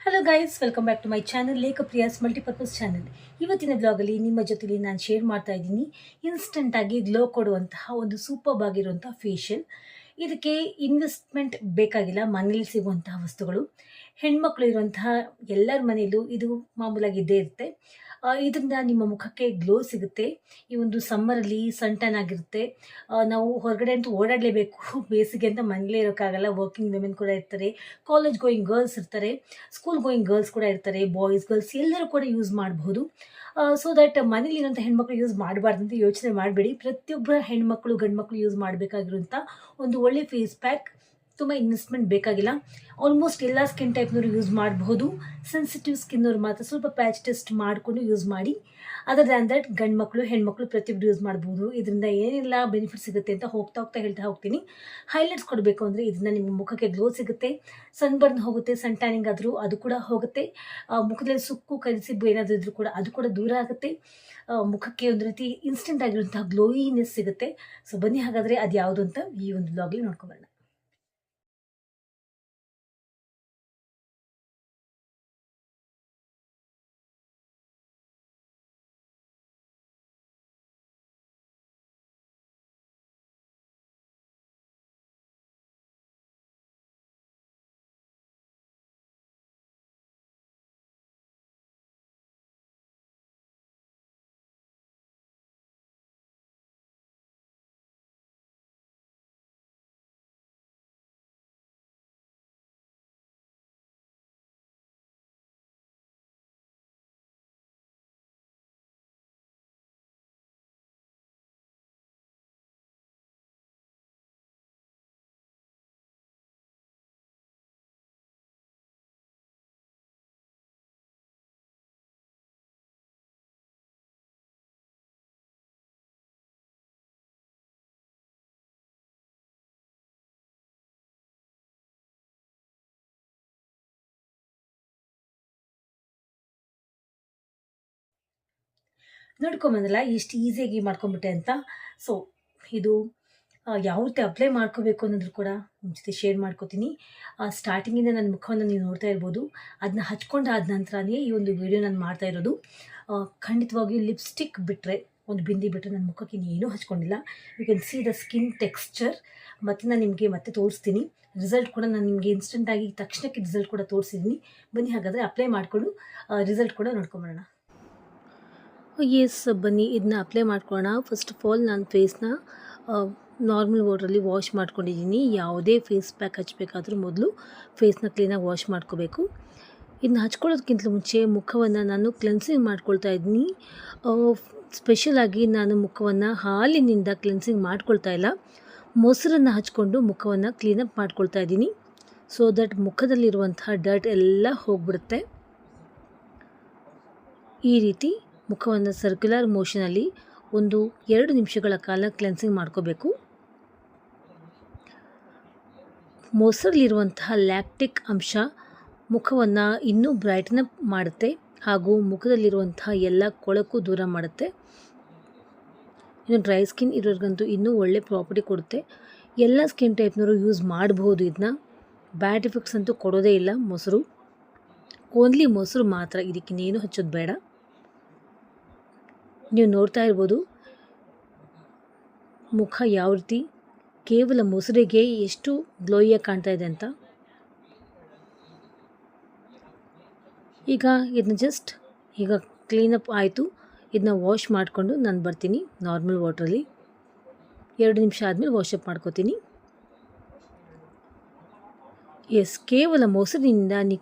Hello guys, welcome back to my channel Lekhapriyas multipurpose channel. ಇವತ್ತಿನ ಬ್ಲಾಗಲ್ಲಿ ನಿಮ್ಮ ಜೊತೆಲಿ ನಾನು ಶೇರ್ ಮಾಡ್ತಾ ಇದ್ದೀನಿ ಇನ್ಸ್ಟೆಂಟಾಗಿ ಗ್ಲೋ ಕೊಡುವಂತಹ ಒಂದು ಸೂಪರ್ಬ್ ಆಗಿರುವಂತಹ ಫೇಶಿಯಲ್. ಇದಕ್ಕೆ ಇನ್ವೆಸ್ಟ್ಮೆಂಟ್ ಬೇಕಾಗಿಲ್ಲ, ಮನೇಲಿ ಸಿಗುವಂತಹ ವಸ್ತುಗಳು. ಹೆಣ್ಮಕ್ಳು ಇರುವಂತಹ ಎಲ್ಲರ ಮನೆಯಲ್ಲೂ ಇದು ಮಾಮೂಲಾಗಿ ಇದ್ದೇ ಇರುತ್ತೆ. ಇದರಿಂದ ನಿಮ್ಮ ಮುಖಕ್ಕೆ ಗ್ಲೋ ಸಿಗುತ್ತೆ. ಈ ಒಂದು ಸಮ್ಮರಲ್ಲಿ ಸನ್ ಟ್ಯಾನ್ ಆಗಿರುತ್ತೆ. ನಾವು ಹೊರಗಡೆ ಅಂತೂ ಓಡಾಡಲೇಬೇಕು. ಬೇಸಿಗೆ ಅಂತ ಮನೇಲೇ ಇರೋಕ್ಕಾಗಲ್ಲ. ವರ್ಕಿಂಗ್ ವಿಮೆನ್ ಕೂಡ ಇರ್ತಾರೆ, ಕಾಲೇಜ್ ಗೋಯಿಂಗ್ ಗರ್ಲ್ಸ್ ಇರ್ತಾರೆ, ಸ್ಕೂಲ್ ಗೋಯಿಂಗ್ ಗರ್ಲ್ಸ್ ಕೂಡ ಇರ್ತಾರೆ, ಬಾಯ್ಸ್ ಗರ್ಲ್ಸ್ ಎಲ್ಲರೂ ಕೂಡ ಯೂಸ್ ಮಾಡಬಹುದು. ಸೊ ದಟ್ ಮನೇಲಿರುವಂಥ ಹೆಣ್ಮಕ್ಳು ಯೂಸ್ ಮಾಡಬಾರ್ದಂತ ಯೋಚನೆ ಮಾಡಬೇಡಿ. ಪ್ರತಿಯೊಬ್ಬರ ಹೆಣ್ಮಕ್ಳು ಗಂಡು ಮಕ್ಕಳು ಯೂಸ್ ಮಾಡಬೇಕಾಗಿರುವಂಥ ಒಂದು ಒಳ್ಳೆ ಫೇಸ್ ಪ್ಯಾಕ್. ತುಂಬ ಇನ್ವೆಸ್ಟ್ಮೆಂಟ್ ಬೇಕಾಗಿಲ್ಲ. ಆಲ್ಮೋಸ್ಟ್ ಎಲ್ಲ ಸ್ಕಿನ್ ಟೈಪ್ನವರು ಯೂಸ್ ಮಾಡಬಹುದು. ಸೆನ್ಸಿಟಿವ್ ಸ್ಕಿನ್ನವ್ರು ಮಾತ್ರ ಸ್ವಲ್ಪ ಪ್ಯಾಚ್ ಟೆಸ್ಟ್ ಮಾಡಿಕೊಂಡು ಯೂಸ್ ಮಾಡಿ. ಅದರ್ ದ್ಯಾನ್ ದಟ್ ಗಂಡು ಮಕ್ಕಳು ಹೆಣ್ಮಕ್ಳು ಪ್ರತಿಯೊಬ್ಬರು ಯೂಸ್ ಮಾಡ್ಬೋದು. ಇದರಿಂದ ಏನೆಲ್ಲ ಬೆನಿಫಿಟ್ ಸಿಗುತ್ತೆ ಅಂತ ಹೋಗ್ತಾ ಹೇಳ್ತಾ ಹೋಗ್ತೀನಿ. ಹೈಲೈಟ್ಸ್ ಕೊಡಬೇಕು ಅಂದರೆ ಇದರಿಂದ ನಿಮ್ಮ ಮುಖಕ್ಕೆ ಗ್ಲೋ ಸಿಗುತ್ತೆ, ಸನ್ ಬರ್ನ್ ಹೋಗುತ್ತೆ, ಸನ್ ಟ್ಯಾನಿಂಗ್ ಆದರೂ ಅದು ಕೂಡ ಹೋಗುತ್ತೆ, ಮುಖದಲ್ಲಿ ಸುಕ್ಕು ಕಲಿಸಿಬ್ಬು ಏನಾದರೂ ಇದ್ರೂ ಕೂಡ ಅದು ಕೂಡ ದೂರ ಆಗುತ್ತೆ. ಮುಖಕ್ಕೆ ಒಂದು ರೀತಿ ಇನ್ಸ್ಟೆಂಟ್ ಆಗಿರುವಂತಹ ಗ್ಲೋಯಿನೆಸ್ ಸಿಗುತ್ತೆ. ಸೊ ಬನ್ನಿ ಹಾಗಾದರೆ ಅದು ಯಾವುದು ಅಂತ ಈ ಒಂದು ಬ್ಲಾಗಲ್ಲಿ ನೋಡ್ಕೊಬರೋಣ. ನೋಡ್ಕೊಂಬಂದಲ್ಲ ಎಷ್ಟು ಈಸಿಯಾಗಿ ಮಾಡ್ಕೊಂಬಿಟ್ಟೆ ಅಂತ. ಸೊ ಇದು ಯಾವ ರೀತಿ ಅಪ್ಲೈ ಮಾಡ್ಕೋಬೇಕು ಅನ್ನೋದ್ರು ಕೂಡ ನಿಮ್ಮ ಜೊತೆ ಶೇರ್ ಮಾಡ್ಕೋತೀನಿ. ಸ್ಟಾರ್ಟಿಂಗಿಂದ ನನ್ನ ಮುಖವನ್ನು ನೀವು ನೋಡ್ತಾ ಇರ್ಬೋದು. ಅದನ್ನ ಹಚ್ಕೊಂಡಾದ ನಂತರನೇ ಈ ಒಂದು ವಿಡಿಯೋ ನಾನು ಮಾಡ್ತಾ ಇರೋದು. ಖಂಡಿತವಾಗಿಯೂ ಲಿಪ್ಸ್ಟಿಕ್ ಬಿಟ್ಟರೆ, ಒಂದು ಬಿಂದಿ ಬಿಟ್ಟರೆ ನನ್ನ ಮುಖಕ್ಕೆ ಇನ್ನೇನೂ ಹಚ್ಕೊಂಡಿಲ್ಲ. You can see the skin texture. ಮತ್ತು ನಾನು ನಿಮಗೆ ಮತ್ತೆ ತೋರಿಸ್ತೀನಿ ರಿಸಲ್ಟ್ ಕೂಡ. ನಾನು ನಿಮಗೆ ಇನ್ಸ್ಟೆಂಟಾಗಿ ತಕ್ಷಣಕ್ಕೆ ರಿಸಲ್ಟ್ ಕೂಡ ತೋರಿಸಿದ್ದೀನಿ. ಬನ್ನಿ ಹಾಗಾದರೆ ಅಪ್ಲೈ ಮಾಡಿಕೊಂಡು ರಿಸಲ್ಟ್ ಕೂಡ ನೋಡ್ಕೊಂಬರೋಣ. ಎಸ್, ಬನ್ನಿ ಇದನ್ನ ಅಪ್ಲೈ ಮಾಡ್ಕೊಳ್ಳೋಣ. ಫಸ್ಟ್ ಆಫ್ ಆಲ್ ನಾನು ಫೇಸ್ನ ನಾರ್ಮಲ್ ವಾಟ್ರಲ್ಲಿ ವಾಶ್ ಮಾಡ್ಕೊಂಡಿದ್ದೀನಿ. ಯಾವುದೇ ಫೇಸ್ ಪ್ಯಾಕ್ ಹಚ್ಚಬೇಕಾದ್ರೂ ಮೊದಲು ಫೇಸ್ನ ಕ್ಲೀನಾಗಿ ವಾಶ್ ಮಾಡ್ಕೋಬೇಕು. ಇದನ್ನ ಹಚ್ಕೊಳ್ಳೋದಕ್ಕಿಂತ ಮುಂಚೆ ಮುಖವನ್ನು ನಾನು ಕ್ಲೆನ್ಸಿಂಗ್ ಮಾಡ್ಕೊಳ್ತಾ ಇದ್ದೀನಿ. ಸ್ಪೆಷಲಾಗಿ ನಾನು ಮುಖವನ್ನು ಹಾಲಿನಿಂದ ಕ್ಲೆನ್ಸಿಂಗ್ ಮಾಡ್ಕೊಳ್ತಾ ಇಲ್ಲ, ಮೊಸರನ್ನು ಹಚ್ಕೊಂಡು ಮುಖವನ್ನು ಕ್ಲೀನಪ್ ಮಾಡ್ಕೊಳ್ತಾ ಇದ್ದೀನಿ. ಸೊ ದಟ್ ಮುಖದಲ್ಲಿರುವಂತಹ ಡರ್ಟ್ ಎಲ್ಲ ಹೋಗ್ಬಿಡುತ್ತೆ. ಈ ರೀತಿ ಮುಖವನ್ನು ಸರ್ಕ್ಯುಲರ್ ಮೋಷನಲ್ಲಿ 1-2 ನಿಮಿಷಗಳ ಕಾಲ ಕ್ಲೆನ್ಸಿಂಗ್ ಮಾಡ್ಕೋಬೇಕು. ಮೊಸರಲ್ಲಿರುವಂತಹ ಲ್ಯಾಕ್ಟಿಕ್ ಅಂಶ ಮುಖವನ್ನು ಇನ್ನೂ ಬ್ರೈಟನಪ್ ಮಾಡುತ್ತೆ ಹಾಗೂ ಮುಖದಲ್ಲಿರುವಂತಹ ಎಲ್ಲ ಕೊಳಕು ದೂರ ಮಾಡುತ್ತೆ. ಇನ್ನು ಡ್ರೈ ಸ್ಕಿನ್ ಇರೋರಿಗಂತೂ ಇನ್ನೂ ಒಳ್ಳೆ ಪ್ರಾಪರ್ಟಿ ಕೊಡುತ್ತೆ. ಎಲ್ಲ ಸ್ಕಿನ್ ಟೈಪ್ನವರು ಯೂಸ್ ಮಾಡಬಹುದು. ಇದನ್ನ ಬ್ಯಾಡ್ ಎಫೆಕ್ಟ್ಸ್ ಅಂತೂ ಕೊಡೋದೇ ಇಲ್ಲ ಮೊಸರು. ಓನ್ಲಿ ಮೊಸರು ಮಾತ್ರ, ಇದಕ್ಕಿನ್ನೇನು ಹಚ್ಚೋದು ಬೇಡ. ನೀವು ನೋಡ್ತಾ ಇರ್ಬೋದು ಮುಖ ಯಾವ ರೀತಿ ಕೇವಲ ಮೊಸರಿಗೆ ಎಷ್ಟು ಗ್ಲೋಯಿಯಾಗಿ ಕಾಣ್ತಾ ಇದೆ ಅಂತ. ಈಗ ಇದನ್ನ ಕ್ಲೀನಪ್ ಆಯಿತು. ಇದನ್ನ ವಾಶ್ ಮಾಡಿಕೊಂಡು ನಾನು ಬರ್ತೀನಿ ನಾರ್ಮಲ್ ವಾಟ್ರಲ್ಲಿ. 2 ನಿಮಿಷ ಆದಮೇಲೆ ವಾಶಪ್ ಮಾಡ್ಕೋತೀನಿ. ಎಸ್, ಕೇವಲ ಮೊಸರಿನಿಂದ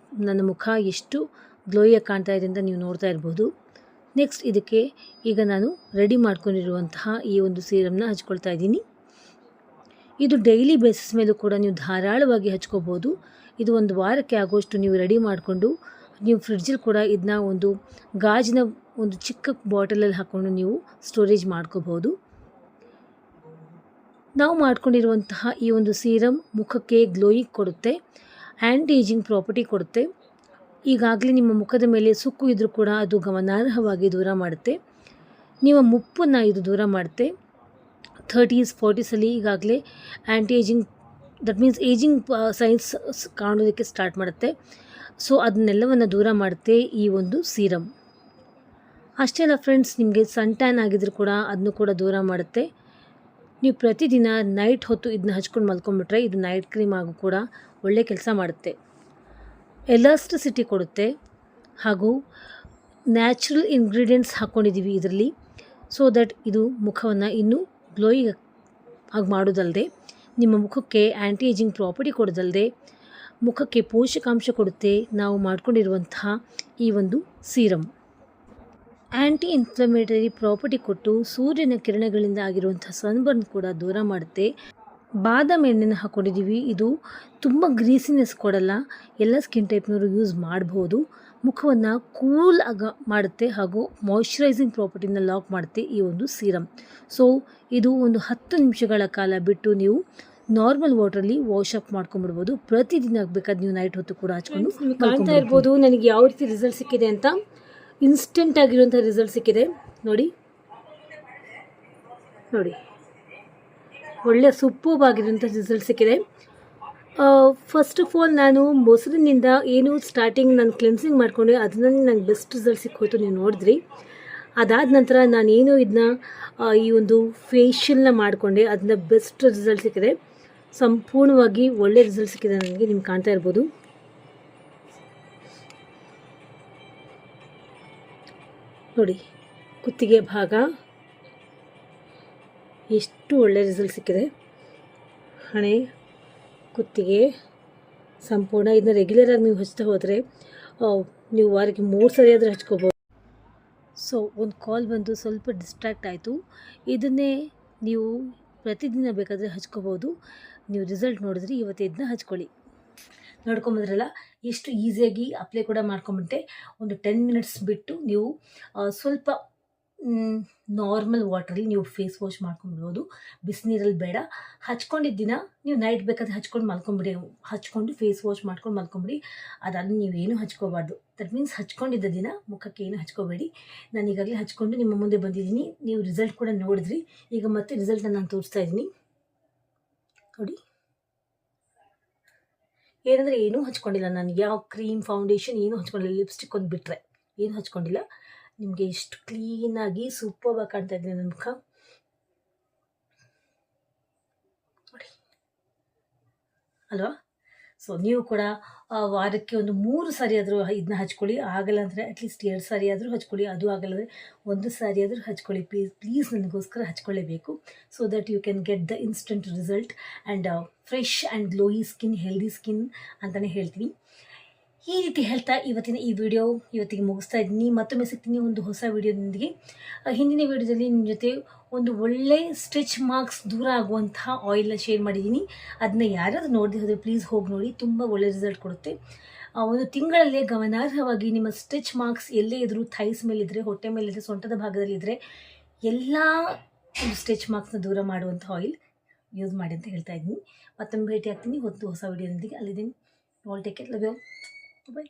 ನನ್ನ ಮುಖ ಎಷ್ಟು ಗ್ಲೋಯಿಯಾಗಿ ಕಾಣ್ತಾ ಇದೆ ಅಂತ ನೀವು ನೋಡ್ತಾ ಇರ್ಬೋದು. ನೆಕ್ಸ್ಟ್ ಇದಕ್ಕೆ ಈಗ ನಾನು ರೆಡಿ ಮಾಡ್ಕೊಂಡಿರುವಂತಹ ಈ ಒಂದು ಸೀರಮ್ನ ಹಚ್ಕೊಳ್ತಾ ಇದ್ದೀನಿ. ಇದು ಡೈಲಿ ಬೇಸಿಸ್ ಮೇಲೂ ಕೂಡ ನೀವು ಧಾರಾಳವಾಗಿ ಹಚ್ಕೋಬೋದು. ಇದು 1 ವಾರಕ್ಕೆ ಆಗೋಷ್ಟು ನೀವು ರೆಡಿ ಮಾಡಿಕೊಂಡು ನೀವು ಫ್ರಿಡ್ಜಲ್ಲಿ ಕೂಡ ಇದನ್ನ ಒಂದು ಗಾಜಿನ ಒಂದು ಚಿಕ್ಕ ಬಾಟಲಲ್ಲಿ ಹಾಕ್ಕೊಂಡು ನೀವು ಸ್ಟೋರೇಜ್ ಮಾಡ್ಕೋಬೋದು. ನಾವು ಮಾಡ್ಕೊಂಡಿರುವಂತಹ ಈ ಒಂದು ಸೀರಮ್ ಮುಖಕ್ಕೆ ಗ್ಲೋಯಿಂಗ್ ಕೊಡುತ್ತೆ, ಆ್ಯಂಟಿ ಏಜಿಂಗ್ ಪ್ರಾಪರ್ಟಿ ಕೊಡುತ್ತೆ. ಈಗಾಗಲೇ ನಿಮ್ಮ ಮುಖದ ಮೇಲೆ ಸುಕ್ಕು ಇದ್ದರೂ ಕೂಡ ಅದು ಗಮನಾರ್ಹವಾಗಿ ದೂರ ಮಾಡುತ್ತೆ. ನಿಮ್ಮ ಮುಪ್ಪನ್ನು ಇದು ದೂರ ಮಾಡುತ್ತೆ. 30s 40ಸಲ್ಲಿ ಈಗಾಗಲೇ anti ageing, that means ageing signs ಕಾಣೋದಕ್ಕೆ ಸ್ಟಾರ್ಟ್ ಮಾಡುತ್ತೆ. ಸೊ ಅದನ್ನೆಲ್ಲವನ್ನು ದೂರ ಮಾಡುತ್ತೆ ಈ ಒಂದು ಸೀರಮ್. ಅಷ್ಟೇ ಅಲ್ಲ ಫ್ರೆಂಡ್ಸ್, ನಿಮಗೆ ಸನ್ ಟ್ಯಾನ್ ಆಗಿದ್ರು ಕೂಡ ಅದನ್ನು ಕೂಡ ದೂರ ಮಾಡುತ್ತೆ. ನೀವು ಪ್ರತಿದಿನ ನೈಟ್ ಹೊತ್ತು ಇದನ್ನ ಹಚ್ಕೊಂಡು ಮಲ್ಕೊಂಡ್ಬಿಟ್ರೆ ಇದು ನೈಟ್ ಕ್ರೀಮ್ ಆಗು ಕೂಡ ಒಳ್ಳೆ ಕೆಲಸ ಮಾಡುತ್ತೆ. ಎಲಾಸ್ಟಿಸಿಟಿ ಕೊಡುತ್ತೆ ಹಾಗೂ ನ್ಯಾಚುರಲ್ ಇಂಗ್ರೀಡಿಯೆಂಟ್ಸ್ ಹಾಕ್ಕೊಂಡಿದ್ದೀವಿ ಇದರಲ್ಲಿ. ಸೊ ದಟ್ ಇದು ಮುಖವನ್ನು ಇನ್ನೂ ಗ್ಲೋಯಿಂಗ್ ಆಗಿ ಮಾಡೋದಲ್ಲದೆ, ನಿಮ್ಮ ಮುಖಕ್ಕೆ ಆ್ಯಂಟಿ ಏಜಿಂಗ್ ಪ್ರಾಪರ್ಟಿ ಕೊಡೋದಲ್ಲದೆ, ಮುಖಕ್ಕೆ ಪೋಷಕಾಂಶ ಕೊಡುತ್ತೆ ನಾವು ಮಾಡ್ಕೊಂಡಿರುವಂತಹ ಈ ಒಂದು ಸೀರಮ್. ಆ್ಯಂಟಿ ಇನ್ಫ್ಲಮೇಟರಿ ಪ್ರಾಪರ್ಟಿ ಕೊಟ್ಟು ಸೂರ್ಯನ ಕಿರಣಗಳಿಂದ ಆಗಿರುವಂಥ ಸನ್ಬರ್ನ್ ಕೂಡ ದೂರ ಮಾಡುತ್ತೆ. ಬಾದಾಮಿ ಎಣ್ಣೆನ ಹಾಕ್ಕೊಂಡಿದ್ದೀವಿ. ಇದು ತುಂಬ ಗ್ರೀಸಿನೆಸ್ ಕೊಡಲ್ಲ, ಎಲ್ಲ ಸ್ಕಿನ್ ಟೈಪ್ನವರು ಯೂಸ್ ಮಾಡ್ಬೋದು. ಮುಖವನ್ನು ಕೂಲ್ ಮಾಡುತ್ತೆ ಹಾಗೂ ಮಾಯ್ಶ್ಚರೈಸಿಂಗ್ ಪ್ರಾಪರ್ಟಿನ ಲಾಕ್ ಮಾಡುತ್ತೆ ಈ ಒಂದು ಸೀರಮ್. ಸೊ ಇದು ಒಂದು 10 ನಿಮಿಷಗಳ ಕಾಲ ಬಿಟ್ಟು ನೀವು ನಾರ್ಮಲ್ ವಾಟ್ರಲ್ಲಿ ವಾಶ್ ಅಪ್ ಮಾಡ್ಕೊಂಡ್ಬಿಡ್ಬೋದು. ಪ್ರತಿದಿನ ಬೇಕಾದ್ರೆ ನೀವು ನೈಟ್ ಹೊತ್ತು ಕೂಡ ಹಚ್ಕೊಂಡು ಕಾಣ್ತಾ ಇರ್ಬೋದು ನನಗೆ ಯಾವ ರೀತಿ ರಿಸಲ್ಟ್ ಸಿಕ್ಕಿದೆ ಅಂತ. ಇನ್ಸ್ಟೆಂಟ್ ಆಗಿರುವಂಥ ರಿಸಲ್ಟ್ ಸಿಕ್ಕಿದೆ ನೋಡಿ. ಒಳ್ಳೆಯ ಸೂಪರ್ಬ್ ಆಗಿರುವಂಥ ರಿಸಲ್ಟ್ ಸಿಕ್ಕಿದೆ. ಫಸ್ಟ್ ಆಫ್ ಆಲ್ ನಾನು ಮೊಸರಿನಿಂದ ಏನು ಸ್ಟಾರ್ಟಿಂಗ್ ನಾನು ಕ್ಲೆನ್ಸಿಂಗ್ ಮಾಡಿಕೊಂಡೆ, ಅದರಲ್ಲಿ ನನಗೆ ಬೆಸ್ಟ್ ರಿಸಲ್ಟ್ ಸಿಕ್ಕೋಯ್ತು, ನೀವು ನೋಡಿದ್ರಿ. ಅದಾದ ನಂತರ ನಾನೇನು ಇದನ್ನ ಈ ಒಂದು ಫೇಶಿಯಲ್ನ ಮಾಡಿಕೊಂಡೆ, ಅದನ್ನ ಬೆಸ್ಟ್ ರಿಸಲ್ಟ್ ಸಿಕ್ಕಿದೆ. ಸಂಪೂರ್ಣವಾಗಿ ಒಳ್ಳೆ ರಿಸಲ್ಟ್ ಸಿಕ್ಕಿದೆ ನನಗೆ, ನಿಮ್ಗೆ ಕಾಣ್ತಾ ಇರ್ಬೋದು. ನೋಡಿ ಕುತ್ತಿಗೆ ಭಾಗ ಎಷ್ಟು ಒಳ್ಳೆ ರಿಸಲ್ಟ್ ಸಿಕ್ಕಿದೆ. ಹಣೆ, ಕುತ್ತಿಗೆ ಸಂಪೂರ್ಣ ಇದನ್ನ ರೆಗ್ಯುಲರಾಗಿ ನೀವು ಹಚ್ತಾ ಹೋದರೆ ನೀವು ವಾರಕ್ಕೆ 3 ಸರಿ ಆದರೂ ಹಚ್ಕೋಬೋದು. ಸೊ ಒಂದು ಕಾಲ್ ಬಂದು ಸ್ವಲ್ಪ ಡಿಸ್ಟ್ರ್ಯಾಕ್ಟ್ ಆಯಿತು. ಇದನ್ನೇ ನೀವು ಪ್ರತಿದಿನ ಬೇಕಾದರೆ ಹಚ್ಕೋಬೋದು. ನೀವು ರಿಸಲ್ಟ್ ನೋಡಿದ್ರಿ, ಇವತ್ತು ಇದನ್ನ ಹಚ್ಕೊಳ್ಳಿ. ನೋಡ್ಕೊಂಬಂದ್ರಲ್ಲ ಎಷ್ಟು ಈಸಿಯಾಗಿ ಅಪ್ಲೈ ಕೂಡ ಮಾಡ್ಕೊಂಬಿಟ್ಟೆ. ಒಂದು 10 ಮಿನಿಟ್ಸ್ ಬಿಟ್ಟು ನೀವು ಸ್ವಲ್ಪ ನಾರ್ಮಲ್ ವಾಟ್ರಲ್ಲಿ ನೀವು ಫೇಸ್ ವಾಶ್ ಮಾಡ್ಕೊಂಡ್ಬಿಡ್ಬೋದು. ಬಿಸಿನೀರಲ್ಲಿ ಬೇಡ. ಹಚ್ಕೊಂಡಿದ್ದ ದಿನ ನೀವು ನೈಟ್ ಬೇಕಾದ್ರೆ ಹಚ್ಕೊಂಡು ಮಲ್ಕೊಂಬಿಡಿ, ಹಚ್ಕೊಂಡು ಫೇಸ್ ವಾಶ್ ಮಾಡ್ಕೊಂಡು ಮಲ್ಕೊಂಬಿಡಿ. ಅದಾದ್ಮೇಲೆ ನೀವೇನು ಹಚ್ಕೋಬಾರ್ದು. ದಟ್ ಮೀನ್ಸ್ ಹಚ್ಕೊಂಡಿದ್ದ ದಿನ ಮುಖಕ್ಕೆ ಏನು ಹಚ್ಕೋಬೇಡಿ. ನಾನು ಈಗಾಗಲೇ ಹಚ್ಕೊಂಡು ನಿಮ್ಮ ಮುಂದೆ ಬಂದಿದ್ದೀನಿ, ನೀವು ರಿಸಲ್ಟ್ ಕೂಡ ನೋಡಿದ್ರಿ. ಈಗ ಮತ್ತೆ ರಿಸಲ್ಟನ್ನು ನಾನು ತೋರಿಸ್ತಾ ಇದ್ದೀನಿ ನೋಡಿ. ಏನಂದರೆ ಏನೂ ಹಚ್ಕೊಂಡಿಲ್ಲ ನಾನು, ಯಾವ ಕ್ರೀಮ್ ಫೌಂಡೇಶನ್ ಏನೂ ಹಚ್ಕೊಂಡಿಲ್ಲ, ಲಿಪ್ಸ್ಟಿಕ್ ಒಂದು ಬಿಟ್ಟರೆ ಏನು ಹಚ್ಕೊಂಡಿಲ್ಲ. ನಿಮಗೆ ಎಷ್ಟು ಕ್ಲೀನಾಗಿ ಸೂಪರ್ಬಾಗಿ ಕಾಣ್ತಾ ಇದ್ದೀನಿ ನನ್ನ ಮುಖ ನೋಡಿ ಅಲ್ವಾ. ಸೊ ನೀವು ಕೂಡ ವಾರಕ್ಕೆ ಒಂದು 3 ಸಾರಿ ಆದರೂ ಇದನ್ನ ಹಚ್ಕೊಳ್ಳಿ. ಆಗಲ್ಲ ಅಂದರೆ ಅಟ್ಲೀಸ್ಟ್ 2 ಸಾರಿ ಆದರೂ ಹಚ್ಕೊಳ್ಳಿ. ಅದು ಆಗಲ್ಲ ಅಂದರೆ 1 ಸಾರಿ ಆದರೂ ಹಚ್ಕೊಳ್ಳಿ. ಪ್ಲೀಸ್ ನನಗೋಸ್ಕರ ಹಚ್ಕೊಳ್ಳೇಬೇಕು. So that you can get the instant result and fresh and glowy skin, healthy skin ಅಂತಲೇ ಹೇಳ್ತೀನಿ. ಈ ರೀತಿ ಹೇಳ್ತಾ ಇವತ್ತಿನ ಈ ವಿಡಿಯೋ ಇವತ್ತಿಗೆ ಮುಗಿಸ್ತಾ ಇದ್ದೀನಿ. ಮತ್ತೊಮ್ಮೆ ಸಿಗ್ತೀನಿ ಒಂದು ಹೊಸ ವಿಡಿಯೋದೊಂದಿಗೆ. ಹಿಂದಿನ ವಿಡಿಯೋದಲ್ಲಿ ನಿಮ್ಮ ಜೊತೆ ಒಂದು ಒಳ್ಳೆ ಸ್ಟಿಚ್ ಮಾರ್ಕ್ಸ್ ದೂರ ಆಗುವಂತಹ ಆಯಿಲ್ನ ಶೇರ್ ಮಾಡಿದ್ದೀನಿ. ಅದನ್ನ ಯಾರಾದರೂ ನೋಡದೆ ಹೋದರೆ ಪ್ಲೀಸ್ ಹೋಗಿ ನೋಡಿ, ತುಂಬ ಒಳ್ಳೆ ರಿಸಲ್ಟ್ ಕೊಡುತ್ತೆ. ಒಂದು ತಿಂಗಳಲ್ಲೇ ಗಮನಾರ್ಹವಾಗಿ ನಿಮ್ಮ ಸ್ಟಿಚ್ ಮಾರ್ಕ್ಸ್ ಎಲ್ಲೇ ಇದ್ದರೂ, ಥೈಸ್ ಮೇಲಿದ್ದರೆ, ಹೊಟ್ಟೆ ಮೇಲಿದ್ದರೆ, ಸೊಂಟದ ಭಾಗದಲ್ಲಿದ್ದರೆ ಎಲ್ಲ ಒಂದು ಸ್ಟಿಚ್ ಮಾರ್ಕ್ಸ್ನ ದೂರ ಮಾಡುವಂಥ ಆಯಿಲ್ ಯೂಸ್ ಮಾಡಿ ಅಂತ ಹೇಳ್ತಾ ಇದ್ದೀನಿ. ಮತ್ತೊಮ್ಮೆ ಭೇಟಿ ಆಗ್ತೀನಿ ಹೊಸ ವಿಡಿಯೋದೊಂದಿಗೆ. ಅಲ್ಲಿದ್ದೀನಿ. All take care, love you, bye.